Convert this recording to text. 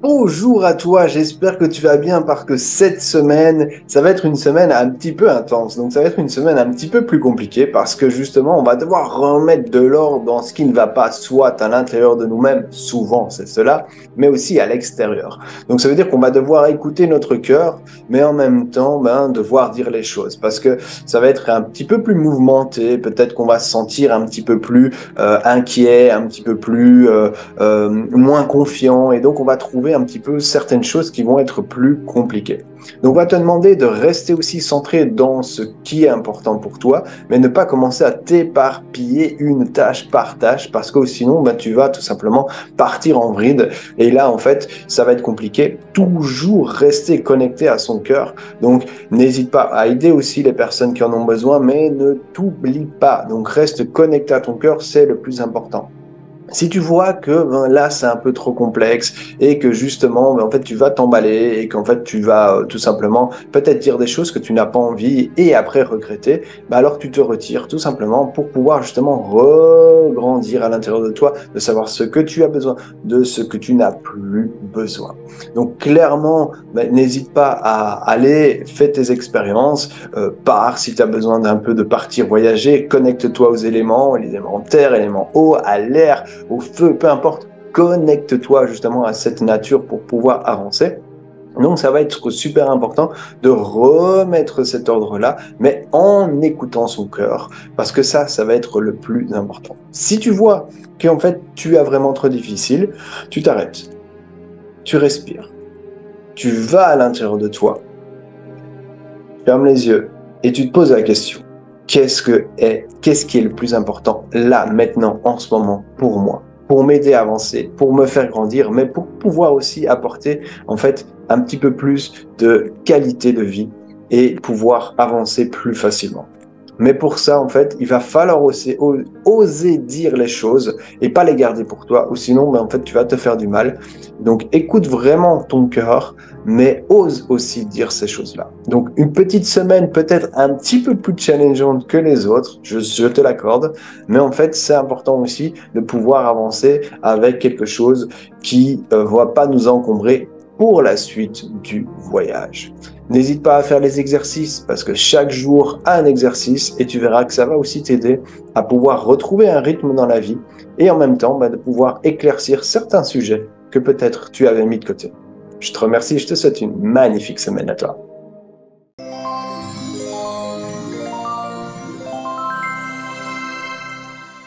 Bonjour à toi, j'espère que tu vas bien parce que cette semaine, ça va être une semaine un petit peu intense. Donc ça va être une semaine un petit peu plus compliquée parce que justement, on va devoir remettre de l'ordre dans ce qui ne va pas, soit à l'intérieur de nous-mêmes, souvent c'est cela, mais aussi à l'extérieur. Donc ça veut dire qu'on va devoir écouter notre cœur, mais en même temps, devoir dire les choses parce que ça va être un petit peu plus mouvementé. Peut-être qu'on va se sentir un petit peu plus inquiet, un petit peu plus moins confiant, et donc on va trouver un petit peu certaines choses qui vont être plus compliquées. Donc on va te demander de rester aussi centré dans ce qui est important pour toi, mais ne pas commencer à t'éparpiller une tâche par tâche, parce que sinon tu vas tout simplement partir en vrille, et là en fait ça va être compliqué. Toujours rester connecté à son cœur, donc n'hésite pas à aider aussi les personnes qui en ont besoin, mais ne t'oublie pas, donc reste connecté à ton cœur, c'est le plus important. Si tu vois que là c'est un peu trop complexe et que justement en fait tu vas t'emballer et qu'en fait tu vas tout simplement peut-être dire des choses que tu n'as pas envie et après regretter, alors tu te retires tout simplement pour pouvoir justement regrandir à l'intérieur de toi, de savoir ce que tu as besoin, de ce que tu n'as plus besoin. Donc clairement, n'hésite pas à aller, fais tes expériences, pars si tu as besoin d'un peu de partir voyager, connecte-toi aux éléments, les éléments terre, éléments eau, à l'air, au feu, peu importe, connecte-toi justement à cette nature pour pouvoir avancer. Donc ça va être super important de remettre cet ordre-là, mais en écoutant son cœur, parce que ça va être le plus important. Si tu vois qu'en fait tu as vraiment trop difficile, tu t'arrêtes, tu respires, tu vas à l'intérieur de toi, ferme les yeux et tu te poses la question. Qu'est-ce qui est le plus important là, maintenant, en ce moment, pour moi, pour m'aider à avancer, pour me faire grandir, mais pour pouvoir aussi apporter, en fait, un petit peu plus de qualité de vie et pouvoir avancer plus facilement. Mais pour ça, en fait, il va falloir aussi oser dire les choses et pas les garder pour toi, ou sinon, en fait, tu vas te faire du mal. Donc, écoute vraiment ton cœur, mais ose aussi dire ces choses-là. Donc, une petite semaine peut-être un petit peu plus challengeante que les autres, je te l'accorde, mais en fait, c'est important aussi de pouvoir avancer avec quelque chose qui ne va pas nous encombrer pour la suite du voyage. N'hésite pas à faire les exercices parce que chaque jour a un exercice et tu verras que ça va aussi t'aider à pouvoir retrouver un rythme dans la vie et en même temps de pouvoir éclaircir certains sujets que peut-être tu avais mis de côté. Je te remercie et je te souhaite une magnifique semaine à toi.